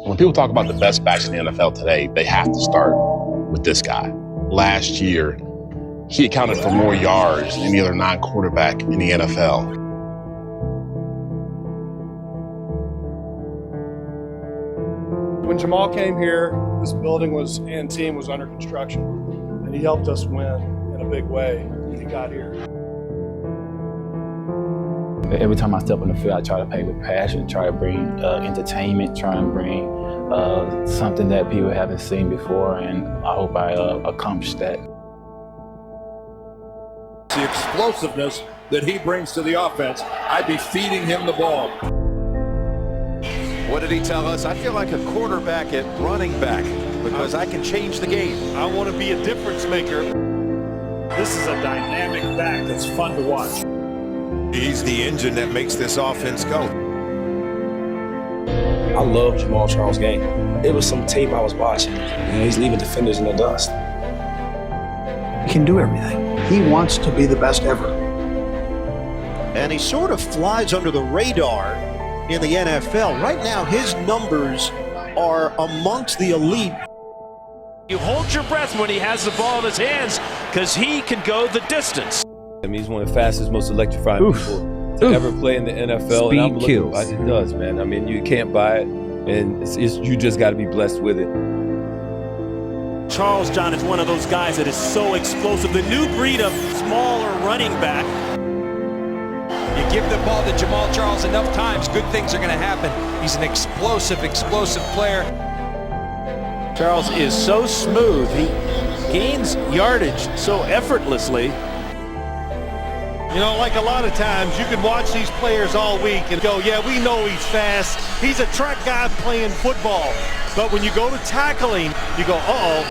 When people talk about the best backs in the NFL today, they have to start with this guy. Last year, he accounted for more yards than any other non-quarterback in the NFL. When Jamaal came here, this building and team was under construction, and he helped us win in a big way when he got here. Every time I step on the field, I try to play with passion, try to bring entertainment, try and bring something that people haven't seen before, and I hope I accomplish that. The explosiveness that he brings to the offense, I'd be feeding him the ball. What did he tell us? I feel like a quarterback at running back because I can change the game. I want to be a difference maker. This is a dynamic back that's fun to watch. He's the engine that makes this offense go. I love Jamaal Charles' game. It was some tape I was watching. He's leaving defenders in the dust. He can do everything. He wants to be the best ever. And he sort of flies under the radar in the NFL. Right now, his numbers are amongst the elite. You hold your breath when he has the ball in his hands because he can go the distance. I mean, he's one of the fastest, most electrifying people to ever play in the NFL. Speed and I'm kills. It does, man. I mean, you can't buy it, and you just got to be blessed with it. Charles, John, is one of those guys that is so explosive. The new breed of smaller running back. You give the ball to Jamaal Charles enough times, good things are going to happen. He's an explosive player. Charles is so smooth. He gains yardage so effortlessly. You know, like a lot of times, you can watch these players all week and go, yeah, we know he's fast. He's a track guy playing football. But when you go to tackling, you go, uh-oh.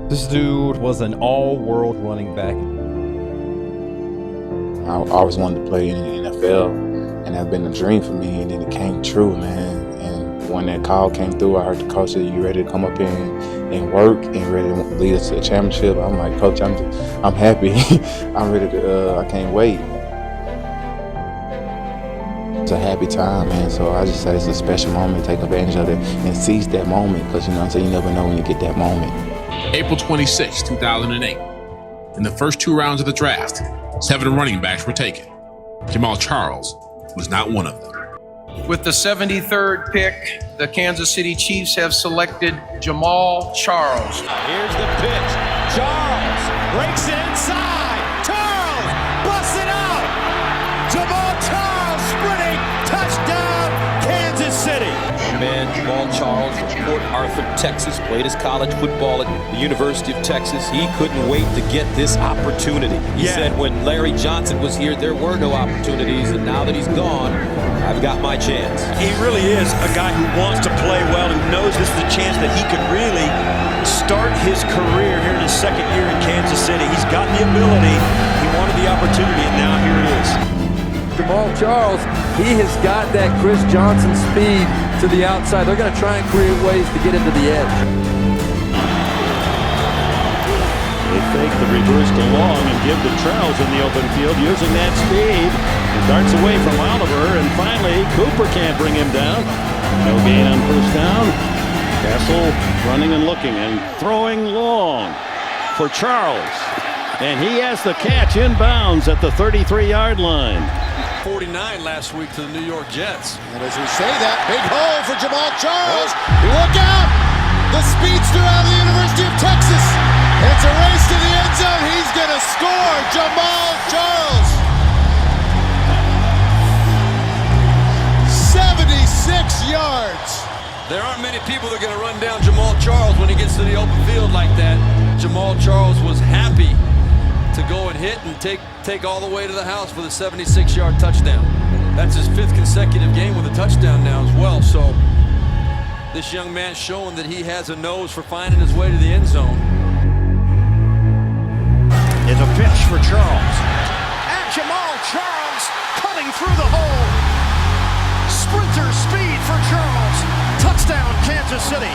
This dude was an all-world running back. I always wanted to play in the NFL, and that's been a dream for me, and then it came true, man. And when that call came through, I heard the coach say, "You ready to come up here and work and ready to lead us to a championship?" I'm like, "Coach, I'm happy. I'm ready to. I can't wait." It's a happy time, man. So I just say it's a special moment. Take advantage of it and seize that moment, because you know what I'm saying, you never know when you get that moment. April 26, 2008. In the first 2 rounds of the draft, 7 running backs were taken. Jamaal Charles was not one of them. With the 73rd pick, the Kansas City Chiefs have selected Jamaal Charles. Here's the pitch. Charles breaks it inside. Charles busts it out. Jamaal Charles sprinting. Touchdown, Kansas City. Man, Jamaal Charles from Port Arthur, Texas, played his college football at the University of Texas. He couldn't wait to get this opportunity. He said when Larry Johnson was here, there were no opportunities, and now that he's gone, I've got my chance. He really is a guy who wants to play well, who knows this is a chance that he could really start his career here in his second year in Kansas City. He's got the ability, he wanted the opportunity, and now here it is. Jamaal Charles, he has got that Chris Johnson speed to the outside. They're going to try and create ways to get into the edge. They fake the reverse to Long and give to Charles in the open field using that speed. He darts away from Oliver, and finally Cooper can't bring him down. No gain on first down. Castle running and looking and throwing long for Charles. And he has the catch inbounds at the 33-yard line. 49 last week to the New York Jets. And as we say that, big hole for Jamaal Charles. Look out! The speedster out of the University of Texas. It's a race to the end zone. He's going to score. Jamaal Charles. 76 yards. There aren't many people that are going to run down Jamaal Charles when he gets to the open field like that. Jamaal Charles was happy to go and hit and take all the way to the house for the 76-yard touchdown. That's his 5th consecutive game with a touchdown now as well. So this young man's showing that he has a nose for finding his way to the end zone. Is a pitch for Charles. And Jamaal Charles cutting through the hole. Sprinter speed for Charles. Touchdown, Kansas City.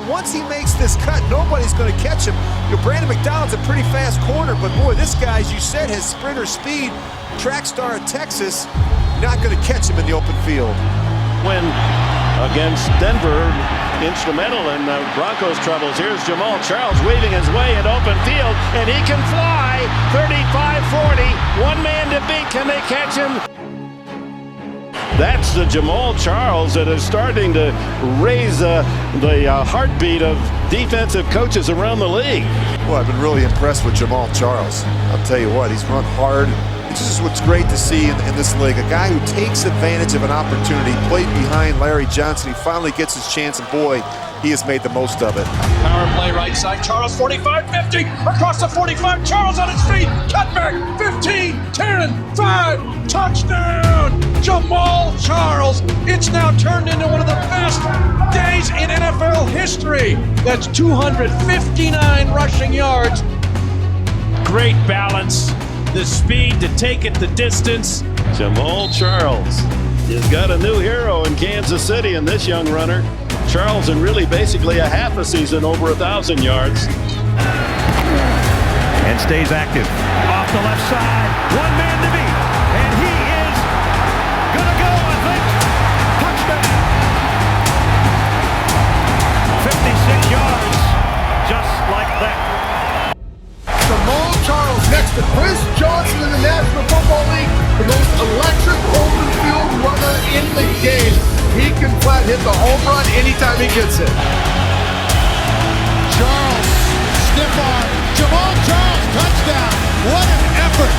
once he makes this cut, nobody's going to catch him. You know, Brandon McDonald's a pretty fast corner, but boy, this guy, as you said, has sprinter speed. Track star of Texas, not going to catch him in the open field. Win against Denver, instrumental in Broncos' troubles. Here's Jamaal Charles weaving his way in open field, and he can fly 35-40. One man to beat. Can they catch him? That's the Jamaal Charles that is starting to raise the heartbeat of defensive coaches around the league. Well, I've been really impressed with Jamaal Charles. I'll tell you what, he's run hard. It's just what's great to see in this league. A guy who takes advantage of an opportunity, played behind Larry Johnson. He finally gets his chance, and boy, he has made the most of it. Power play right side, Charles 45-50, across the 45, Charles on his feet, cutback, 15, 10, 5, touchdown, Jamaal Charles. It's now turned into one of the best days in NFL history. That's 259 rushing yards. Great balance, the speed to take it the distance. Jamaal Charles has got a new hero in Kansas City in this young runner. Charles in really basically a half a season over 1,000 yards. And stays active. Off the left side, one man to beat. And he is gonna go, I think. Touchdown. 56 yards, just like that. Jamaal Charles next to Chris Johnson in the National Football League, the most electric open field runner in the game. He can flat hit the home run anytime he gets it. Charles, stiff arm. Jamaal Charles, touchdown. What an effort.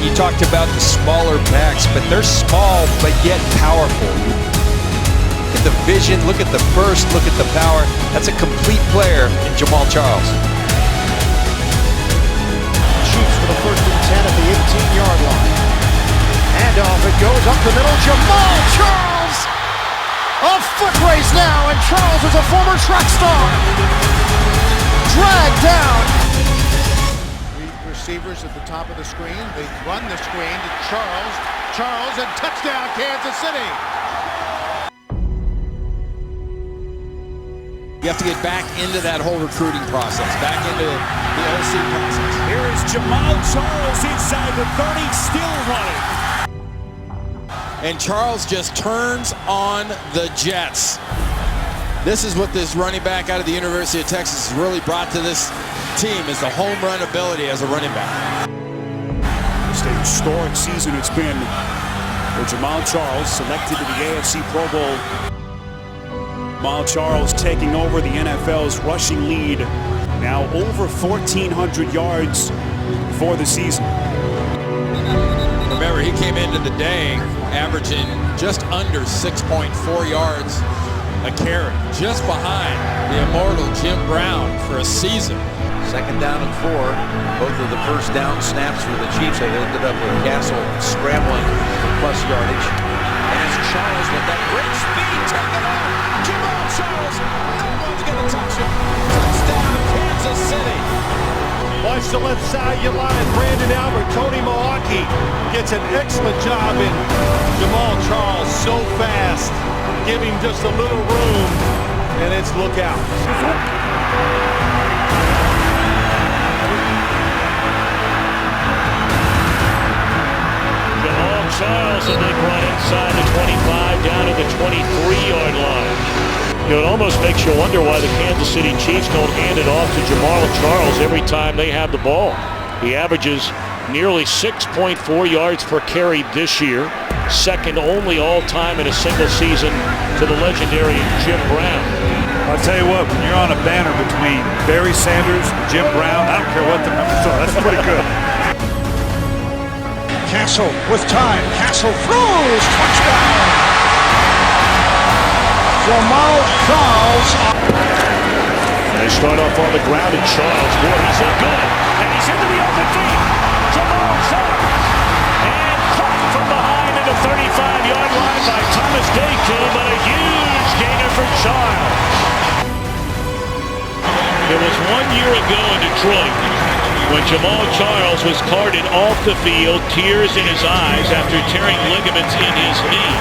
You talked about the smaller backs, but they're small but yet powerful. Look at the vision, look at the burst, look at the power. That's a complete player in Jamaal Charles. Shoots for the first and 10 at the 18-yard line. And off it goes up the middle. Jamaal Charles! A foot race now, and Charles is a former track star. Dragged down. Three receivers at the top of the screen. They run the screen to Charles. Charles, and touchdown, Kansas City. You have to get back into that whole recruiting process, back into the OC process. Here is Jamaal Charles inside the 30, still running. And Charles just turns on the Jets. This is what this running back out of the University of Texas has really brought to this team, is the home run ability as a running back. Just a historic season it's been for Jamaal Charles, selected to the AFC Pro Bowl. Jamaal Charles taking over the NFL's rushing lead, now over 1,400 yards for the season. Remember, he came into the day averaging just under 6.4 yards a carry, just behind the immortal Jim Brown for a season. Second down and 4. Both of the first down snaps for the Chiefs have ended up with Castle scrambling for plus yardage. And it's Charles with that great speed. Take it out. Jamaal Charles. No one's going to touch him. Touchdown, Kansas City. Watch the left side of your line. Brandon Albert, Tony Milwaukee gets an excellent job in Jamaal Charles. So fast. Give him just a little room, and it's look out. Jamaal Charles, a big run inside the 25, down to the 23-yard line. You know, it almost makes you wonder why the Kansas City Chiefs don't hand it off to Jamaal Charles every time they have the ball. He averages nearly 6.4 yards per carry this year, second only all-time in a single season to the legendary Jim Brown. I'll tell you what, when you're on a banner between Barry Sanders and Jim Brown, I don't care what the numbers are. That's pretty good. Castle with time. Castle throws. Touchdown. Jamaal Charles. They start off on the ground, and Charles, boy, he's so good. And he's into the open field. Jamaal Charles. And caught from behind at the 35-yard line by Thomas Daykill, but a huge gainer for Charles. It was 1 year ago in Detroit when Jamaal Charles was carted off the field, tears in his eyes after tearing ligaments in his knee.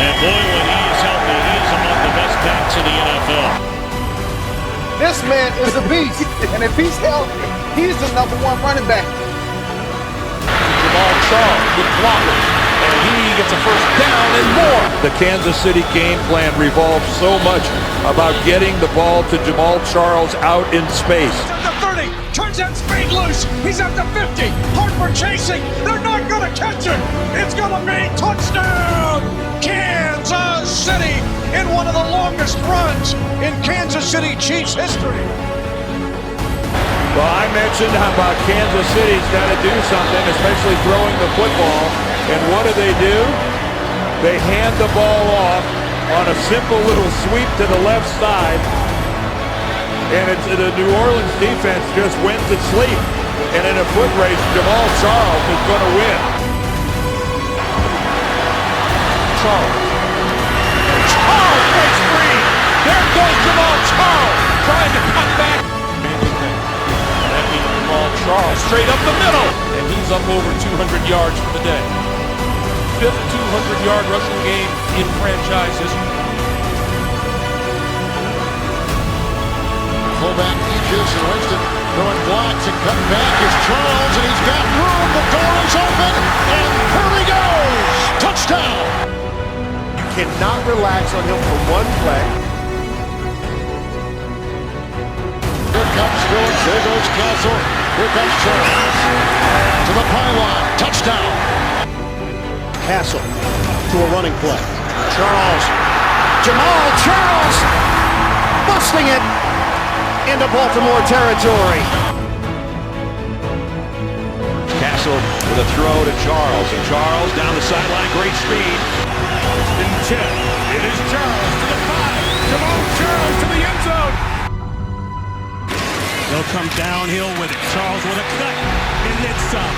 And boy, when he is healthy, he is among the best backs in the NFL. This man is a beast, and if he's healthy, he's the #1 running back. Jamaal Charles with blocker, and he gets a first down and more. The Kansas City game plan revolves so much about getting the ball to Jamaal Charles out in space. He's at the 30, turns that speed loose. He's at the 50, Harper chasing. They're not going to catch him. It's going to be touchdown, Kansas City, in one of the longest runs in Kansas City Chiefs history. Well, I mentioned how about Kansas City's got to do something, especially throwing the football. And what do? They hand the ball off on a simple little sweep to the left side. And the New Orleans defense just went to sleep. And in a foot race, Jamaal Charles is going to win. Charles breaks free. There goes Jamaal Charles trying to cut back. Jamaal Charles straight up the middle, and he's up over 200 yards for the day. 5th 200-yard rushing game in franchise history. Fullback Egypt and Winston throwing blocks and cut back is Charles, and he's got room. The door is open, and here he goes. Touchdown. You cannot relax on him for one play. Here comes Phillips. There goes Castle. Here comes Charles. To the pylon. Touchdown. Castle to a running play. Charles. Jamaal Charles busting it into Baltimore territory. Castle with a throw to Charles, and Charles down the sideline, great speed. In 10, it is Charles to the 5. Jamaal Charles to the end zone. They'll come downhill with it. Charles with a cut, and then some.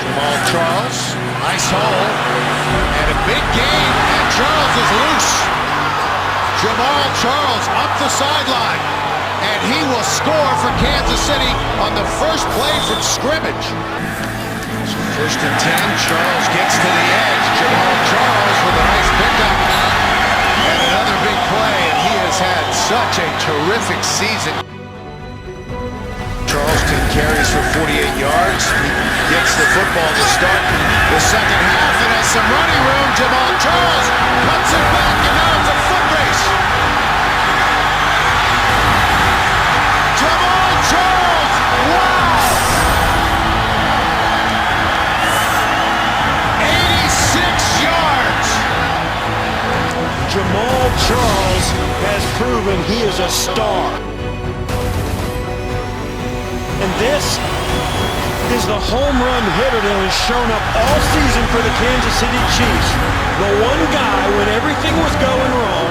Jamaal Charles, nice hole, and a big gain, and Charles is loose. Jamaal Charles up the sideline, and he will score for Kansas City on the first play from scrimmage. So 1st and 10, Charles gets to the edge. Jamaal Charles with a nice pickup, and another big play, and he has had such a terrific season. Charles 10 carries for 48 yards. He gets the football to start the second half and has some running room. Jamaal Charles cuts it back, and now it's a foot race. Jamaal Charles, wow! 86 yards. Jamaal Charles has proven he is a star. And this is the home run hitter that has shown up all season for the Kansas City Chiefs. The one guy, when everything was going wrong,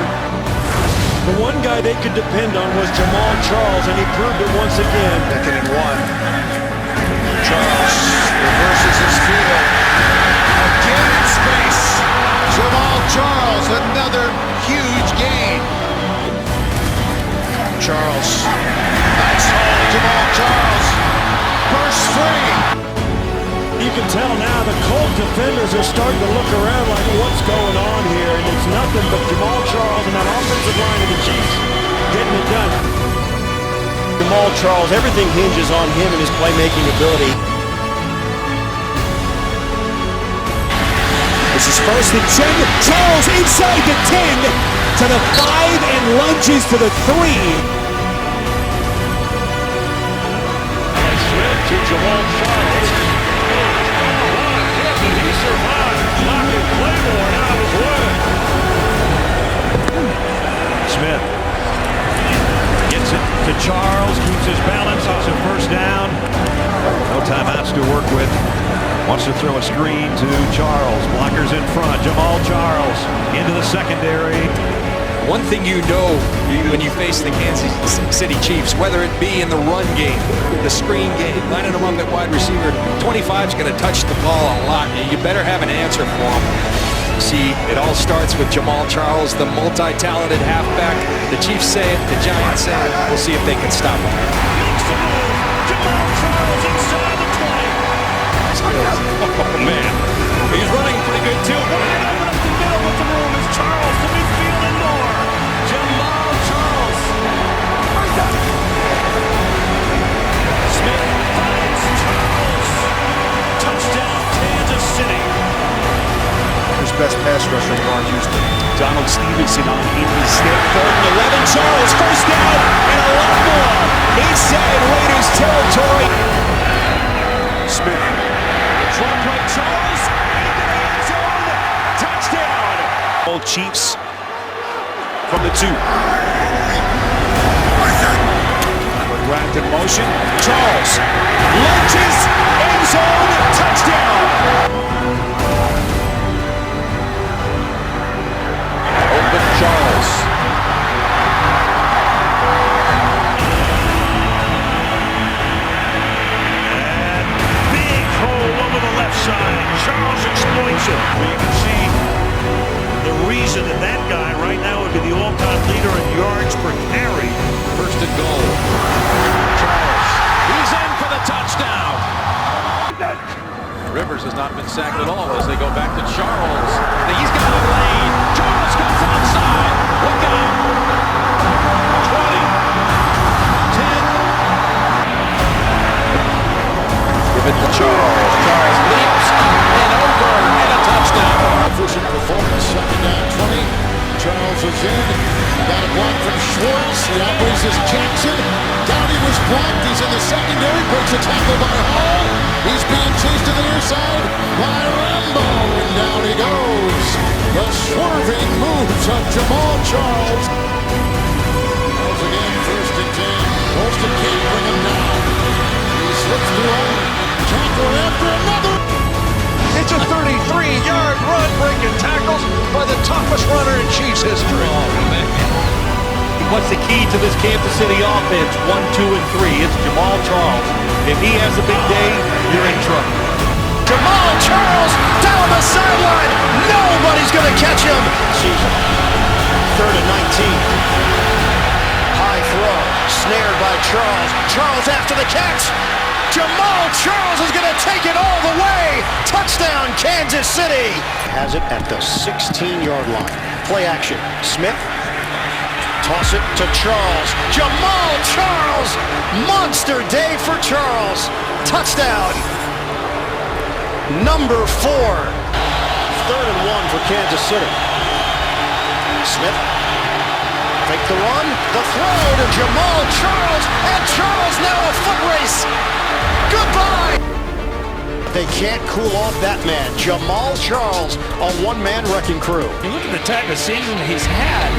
the one guy they could depend on was Jamaal Charles, and he proved it once again. 2nd and 1. Charles reverses his field. Again in space. Jamaal Charles, another huge gain. Charles, nice hole. Jamaal Charles bursts free. You can tell now the Colt defenders are starting to look around like what's going on here, and it's nothing but Jamaal Charles and that offensive line of the Chiefs getting it done. Jamaal Charles, everything hinges on him and his playmaking ability. This is 1st and 10. Charles inside the 10 to the 5 and lunges to the 3. To Jamaal Charles. He survived, blocking Claymore out of his way. Smith gets it to Charles, keeps his balance, gets a first down. No timeouts to work with. Wants to throw a screen to Charles. Blockers in front. Jamaal Charles into the secondary. One thing you know when you face the Kansas City Chiefs, whether it be in the run game, the screen game, lining them up at wide receiver, 25 is going to touch the ball a lot. You better have an answer for him. See, it all starts with Jamaal Charles, the multi-talented halfback. The Chiefs say it, the Giants say it. We'll see if they can stop him. Jamaal Charles inside the 20. Oh, man. He's running pretty good, too. pass rusher in our Houston. Donald Stevenson on in the snap. 3rd and 11. Charles, first down, and a lot more. Inside Raiders territory. Smith. Short play, Charles, into the end zone. Touchdown. All Chiefs from the 2. Wrapped in motion. Charles lunges, end zone, touchdown. Open Charles. And big hole over the left side. Charles exploits it. You can see the reason that guy right now would be the all-time leader in yards per carry. First and goal. Charles. He's in for the touchdown. Rivers has not been sacked at all as they go back to Charles. He's got a lane. Charles goes outside. Look out. 20. 10. Give it to Charles. Charles leaps and over and a touchdown. Efficient performance. 2nd down 20. Charles is in. Got a block from Schwartz. The operates is Jackson. Downey was blocked. He's in the secondary. Breaks a tackle by Hall. He's being chased to the near side by Rambo. And down he goes. The swerving moves of Jamaal Charles. Once again, 1st and 10. Colston can't bring him down. He slips through. Tackle after another. It's a 33-yard run, breaking tackles by the toughest runner in Chiefs history. What's the key to this Kansas City offense? 1, 2, and 3. It's Jamaal Charles. If he has a big day, you're in trouble. Jamaal Charles down the sideline. Nobody's going to catch him. Season. 3rd and 19. High throw. Snared by Charles. Charles after the catch. Jamaal Charles is going to take it all the way. Touchdown, Kansas City. Has it at the 16-yard line. Play action. Smith. Toss it to Charles. Jamaal Charles. Monster day for Charles. Touchdown. Number 4. 3rd and 1 for Kansas City. Smith. Fake the run. The throw to Jamaal Charles. And Charles now a foot race. Goodbye! They can't cool off that man. Jamaal Charles, a one-man wrecking crew. You look at the type of season he's had.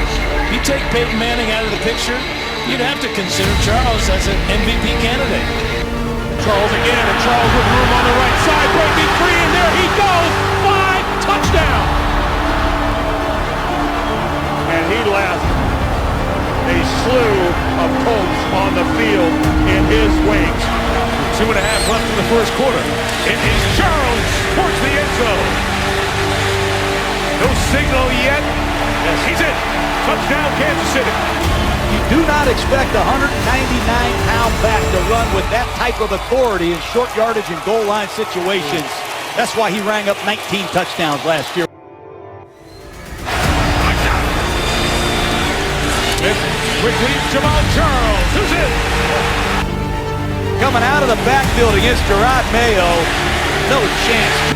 You take Peyton Manning out of the picture, you'd have to consider Charles as an MVP candidate. Charles again, and Charles with room on the right side, breaking free, and there he goes. 5, touchdown. And he left a slew of Colts on the field in his wings. 2.5 left in the first quarter. It is Charles towards the end zone. No signal yet. Yes, he's in. Touchdown, Kansas City. You do not expect a 199-pound back to run with that type of authority in short yardage and goal line situations. That's why he rang up 19 touchdowns last year. Smith quickly, Jamaal Charles, who's in? Coming out of the backfield against Gerard Mayo, no chance.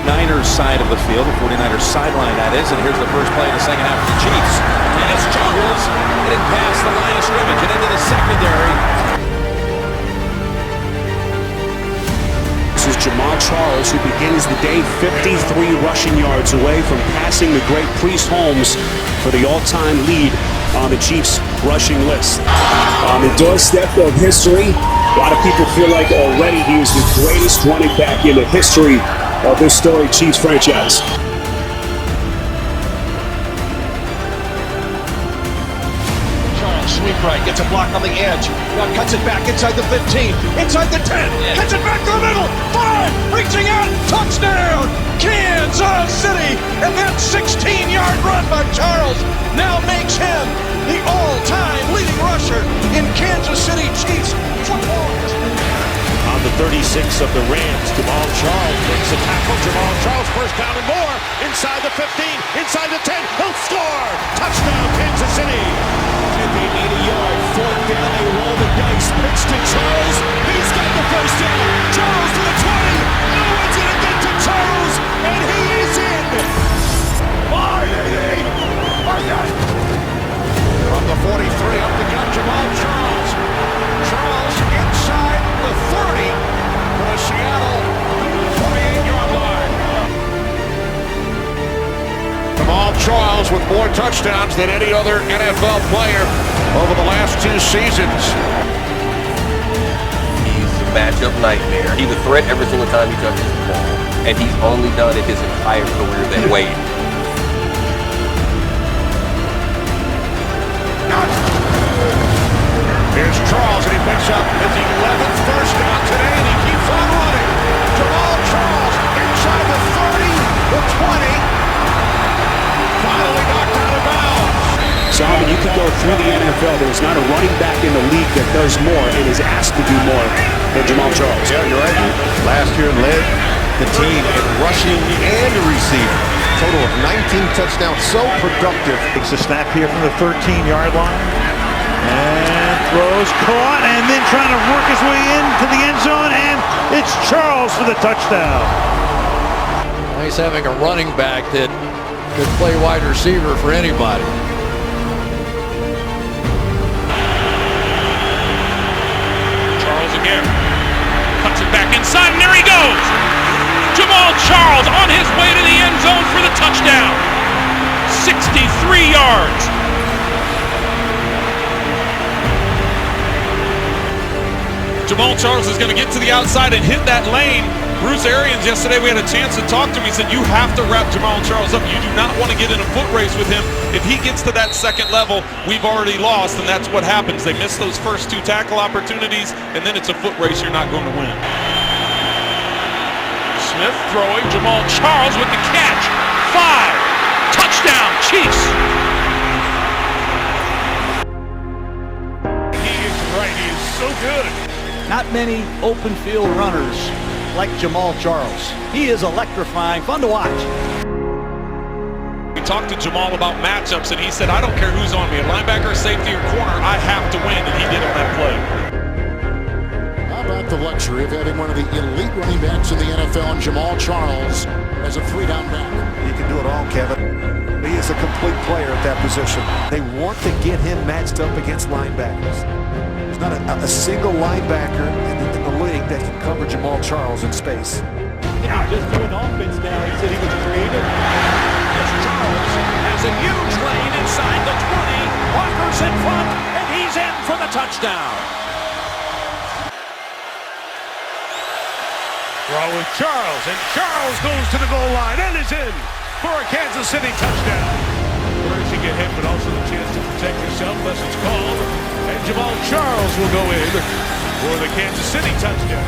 Niners side of the field, the 49ers sideline that is, and here's the first play in the second half for the Chiefs. And it's Charles getting past the line of scrimmage and into the secondary. This is Jamaal Charles, who begins the day 53 rushing yards away from passing the great Priest Holmes for the all-time lead on the Chiefs rushing list. On the doorstep of history, a lot of people feel like already he is the greatest running back in the history of this storied Chiefs franchise. Charles, sweep right, gets a block on the edge. Now cuts it back inside the 15, inside the 10, gets it back to the middle. 5, reaching out, touchdown, Kansas City. And that 16-yard run by Charles now makes him the all-time leading rusher in Kansas City Chiefs football. On the 36 of the Rams, Jamaal Charles makes a tackle. Jamaal Charles first down and more. Inside the 15, inside the 10, he'll score! Touchdown, Kansas City! And they need a yard. 4th down, they roll the dice. Pitch to Charles. He's got the first down. Charles to the 20. No one's gonna get to Charles, and he is in! more touchdowns than any other NFL player over the last 2 seasons. He's a matchup nightmare. He's a threat every single time he touches the ball. And he's only done it his entire career that way. Here's Charles, and he picks up his 11th first down today, and he keeps on running. Jamaal Charles inside the 30, the 20. Finally knocked out of bounds. Solomon, you could go through the NFL. There's not a running back in the league that does more and is asked to do more than Jamaal Charles. Yeah, you're right. Last year led the team in rushing and receiving. Total of 19 touchdowns. So productive. Takes a snap here from the 13-yard line. And throws caught, and then trying to work his way into the end zone, and it's Charles for the touchdown. Nice having a running back that could play wide receiver for anybody. Charles again. Cuts it back inside, and there he goes. Jamaal Charles on his way to the end zone for the touchdown. 63 yards. Jamaal Charles is going to get to the outside and hit that lane. Bruce Arians, yesterday we had a chance to talk to him. He said, you have to wrap Jamaal Charles up. You do not want to get in a foot race with him. If he gets to that second level, we've already lost, and that's what happens. They miss those first 2 tackle opportunities, and then it's a foot race you're not going to win. Smith throwing, Jamaal Charles with the catch. 5, touchdown, Chiefs. He is right, he is so good. Not many open field runners like Jamaal Charles. He is electrifying, fun to watch. We talked to Jamaal about matchups, and he said, I don't care who's on me, a linebacker, safety, or corner, I have to win, and he did on that play. How about the luxury of having one of the elite running backs in the NFL, and Jamaal Charles, as a 3-down back? He can do it all, Kevin. He is a complete player at that position. They want to get him matched up against linebackers. There's not a single linebacker in the league that can cover Jamaal Charles in space. Yeah, just doing offense now. He said he was creative. As Charles has a huge lane inside the 20. Walker's in front, and he's in for the touchdown. Throw with Charles, and Charles goes to the goal line and is in for a Kansas City touchdown. First you get hit, but also the chance to protect yourself unless it's called. And Jamaal Charles will go in for the Kansas City touchdown.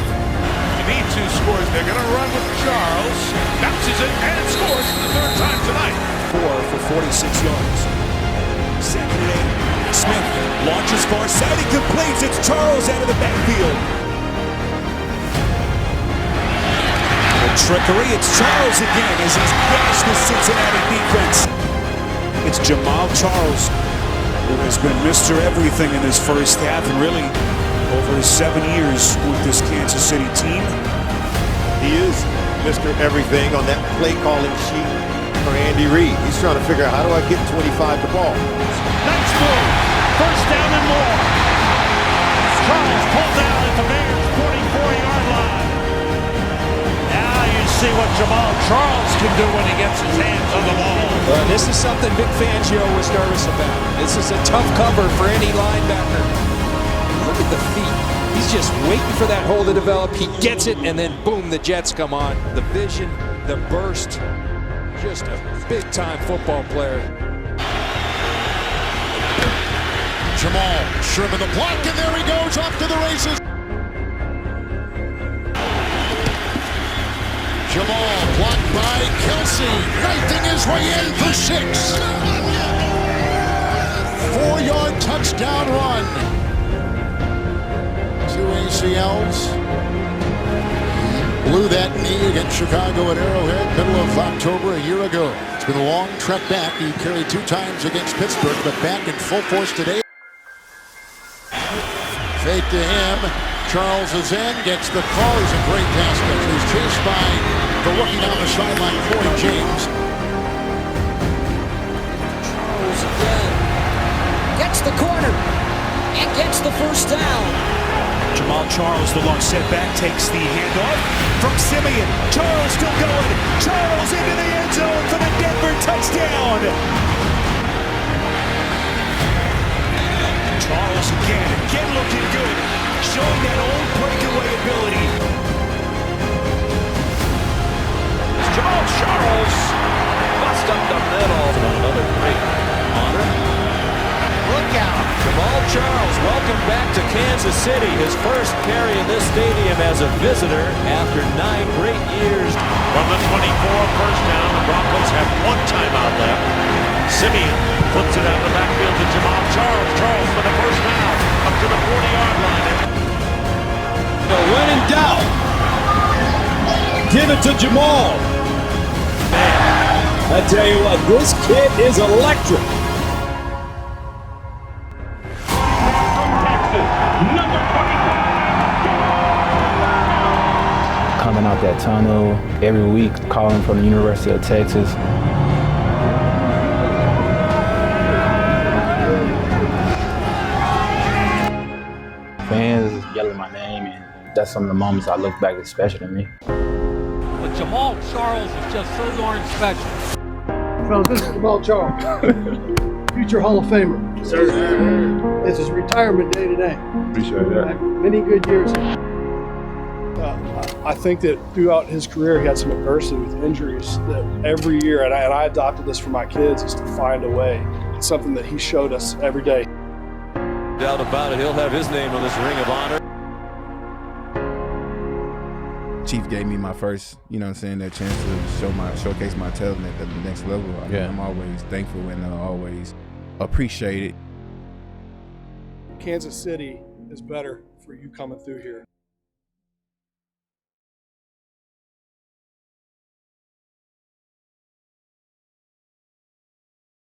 You need 2 scores. They're going to run with Charles. Bounces it and scores for the 3rd time tonight. 4 for 46 yards. 2nd and 8. Smith launches far side. He completes. It's Charles out of the backfield. The trickery. It's Charles again as he's gashed the Cincinnati defense. It's Jamaal Charles, who has been Mr. Everything in his first half, and really over his 7 years with this Kansas City team. He is Mr. Everything on that play calling sheet for Andy Reid. He's trying to figure out, how do I get 25 the ball? Nice move. 1st down and more. Charles pulled down at the Bears' 44-yard line. Now you see what Jamaal Charles can do when he gets his hands on the ball. Well, this is something Vic Fangio was nervous about. This is a tough cover for any linebacker. Look at the feet. He's just waiting for that hole to develop. He gets it, and then boom, the Jets come on. The vision, the burst. Just a big-time football player. Jamaal Sherman the block, and there he goes off to the races. Jamaal blocked by Kelsey, knifing his way in for 6. 4-yard touchdown run. 2 ACLs. Blew that knee against Chicago at Arrowhead middle of October a year ago. It's been a long trek back. He carried 2 times against Pittsburgh, but back in full force today. Fake to him. Charles is in, gets the call. He's a great pass catcher. He's chased by the rookie down the sideline, Corey James. Charles again gets the corner and gets the 1st down. Jamaal Charles, the long setback, takes the handoff from Simeon. Charles still going. Charles into the end zone for the Denver touchdown. Charles again looking good, showing that old breakaway ability. Jamaal Charles bust up the middle. Another great honor. Look out. Jamaal Charles, welcome back to Kansas City. His first carry in this stadium as a visitor after 9 great years. From the 24, first down. The Broncos have 1 timeout left. Simeon flips it out of the backfield to Jamaal Charles. Charles for the first down up to the 40-yard line. So when in doubt, give it to Jamaal. Man, I tell you what, this kid is electric. Coming out that tunnel every week, calling from the University of Texas. Fans yelling my name, and that's some of the moments I look back that's special to me. But Jamaal Charles is just so darn special. Fellas, this is Jamaal Charles, future Hall of Famer. Sir. It's his retirement day today. Appreciate that. Many good years. I think that throughout his career, he had some adversity with injuries that every year, and I adopted this for my kids, is to find a way. It's something that he showed us every day. Doubt about it, he'll have his name on this Ring of Honor. Chief gave me my first, that chance to showcase my talent at the next level. I'm always thankful and always appreciate it. Kansas City is better for you coming through here.